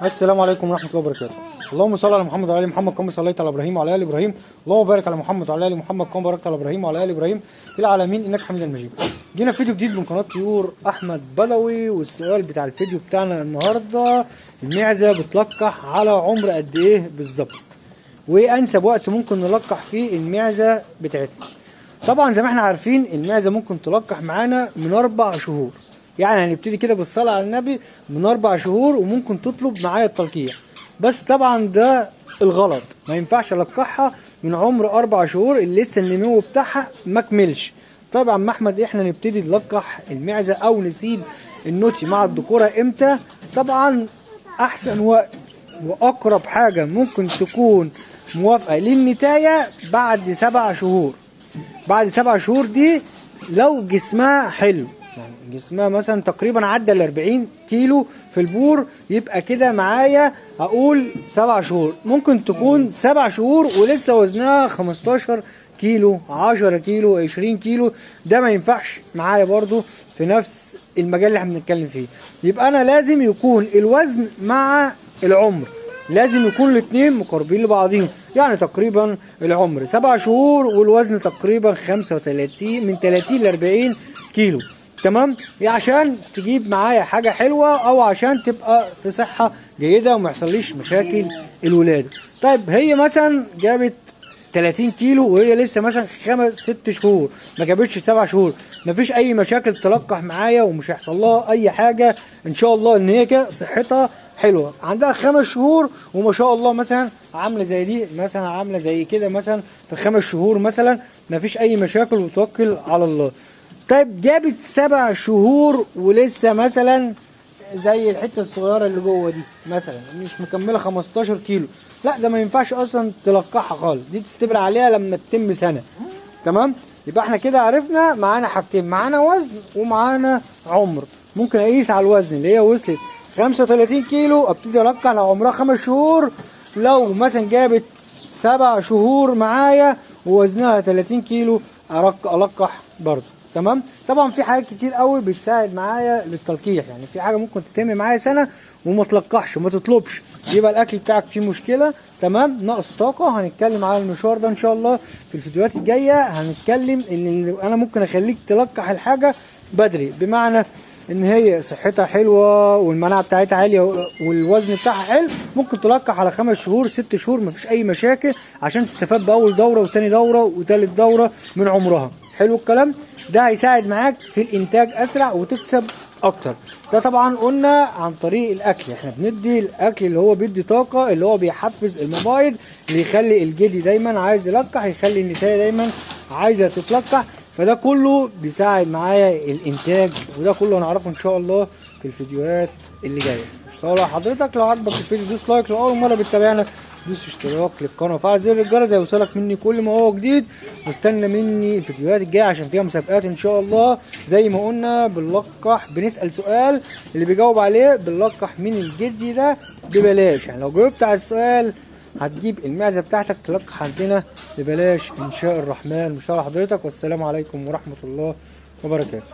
السلام عليكم ورحمة الله وبركاته. اللهم صل على محمد وعلى ال محمد كما صليت على ابراهيم وعلى ال ابراهيم، اللهم بارك على محمد وعلى ال محمد كما باركت على ابراهيم وعلى ال ابراهيم في العالمين انك حميد مجيد. جينا في فيديو جديد من قناة طيور احمد بدوي، والسؤال بتاع الفيديو بتاعنا النهارده المعزة بتلقح على عمر قد ايه بالظبط؟ وايه انسب وقت ممكن نلقح فيه المعزة بتاعتنا؟ طبعا زي ما احنا عارفين المعزة ممكن تلقح معانا من 4 شهور، يعني هنبتدي كده بالصلاة على النبي من 4 شهور، وممكن تطلب معايا التلقيح. بس طبعا ده الغلط، ما ينفعش القحها من عمر 4 شهور اللي لسه النمو بتاعها ما كملش. طبعا ما احمد احنا نبتدي نلقح المعزة او نسيب النوتي مع الذكورة امتى؟ طبعا احسن وقت واقرب حاجة ممكن تكون موافقة للنتاية بعد 7 شهور. بعد 7 شهور دي لو جسمها حلو، يعني جسمها مثلا تقريبا عدى ال 40 كيلو في البور، يبقى كده معايا اقول 7 شهور. ممكن تكون 7 شهور ولسه وزنها 15 كيلو 10 كيلو 20 كيلو، ده ما ينفعش معايا برضو في نفس المجال اللي احنا بنتكلم فيه. يبقى انا لازم يكون الوزن مع العمر، لازم يكون الاثنين مقاربين لبعضهم، يعني تقريبا العمر 7 شهور والوزن تقريبا 35 من 30 ل 40 كيلو، تمام؟ عشان تجيب معايا حاجة حلوة او عشان تبقى في صحة جيدة وما يحصليش مشاكل الولادة. طيب هي مثلا جابت 30 كيلو وهي لسه مثلا 5 6 شهور، ما جابتش 7 شهور، مفيش اي مشاكل تلقح معايا ومش هيحصل لها اي حاجة ان شاء الله، ان هي كده صحتها حلوه. عندها 5 شهور وما شاء الله مثلا عامله زي دي، مثلا عامله زي كده مثلا في 5 شهور مثلا مفيش اي مشاكل وتوكل على الله. طيب جابت 7 شهور ولسه مثلا زي الحته الصغيره اللي جوه دي مثلا مش مكمله 15 كيلو، لا ده ما ينفعش اصلا تلقحها خالص، دي تستبر عليها لما تتم سنه، تمام؟ يبقى احنا كده عرفنا معانا حاجتين، معانا وزن ومعانا عمر. ممكن اقيس على الوزن اللي هي وصلت 35 كيلو ابتدي القح لو عمرها 5 شهور. لو مثلا جابت 7 شهور معايا ووزنها 30 كيلو القح برضو، تمام؟ طبعا في حاجات كتير قوي بتساعد معايا للتلقيح، يعني في حاجه ممكن تتم معايا سنه وما تلقحش وما تطلبش، يبقى الاكل بتاعك فيه مشكله، تمام؟ نقص طاقه. هنتكلم على المشوار ده ان شاء الله في الفيديوهات الجايه. هنتكلم ان انا ممكن اخليك تلقح الحاجه بدري، بمعنى ان هي صحتها حلوه والمناعه بتاعتها عاليه والوزن بتاعها حلو، ممكن تلقح على 5 شهور 6 شهور مفيش اي مشاكل، عشان تستفاد باول دوره وتاني دوره وتالت دوره من عمرها. حلو الكلام ده، هيساعد معاك في الانتاج اسرع وتكسب اكتر. ده طبعا قلنا عن طريق الاكل، احنا بندي الاكل اللي هو بيدي طاقه، اللي هو بيحفز المبايض، اللي يخلي الجدي دايما عايز يلقح، يخلي النتايه دايما عايزه تتلقح، فده كله بيساعد معايا الانتاج، وده كله هنعرفه ان شاء الله في الفيديوهات اللي جايه. مش طالع حضرتك لو عجبك الفيديو دوس لايك، لو اول مره بتتابعنا دوس اشتراك للقناه وفعل زر الجرس هيوصلك مني كل ما هو جديد، واستنى مني الفيديوهات الجايه عشان فيها مسابقات ان شاء الله. زي ما قلنا بنلقح، بنسال سؤال اللي بيجاوب عليه بنلقح من الجدي ده ببلاش، يعني لو جاوبت على السؤال هتجيب المعزة بتاعتك تلقح عندنا ببلاش ان شاء الرحمن. مش حضرتك، والسلام عليكم ورحمة الله وبركاته.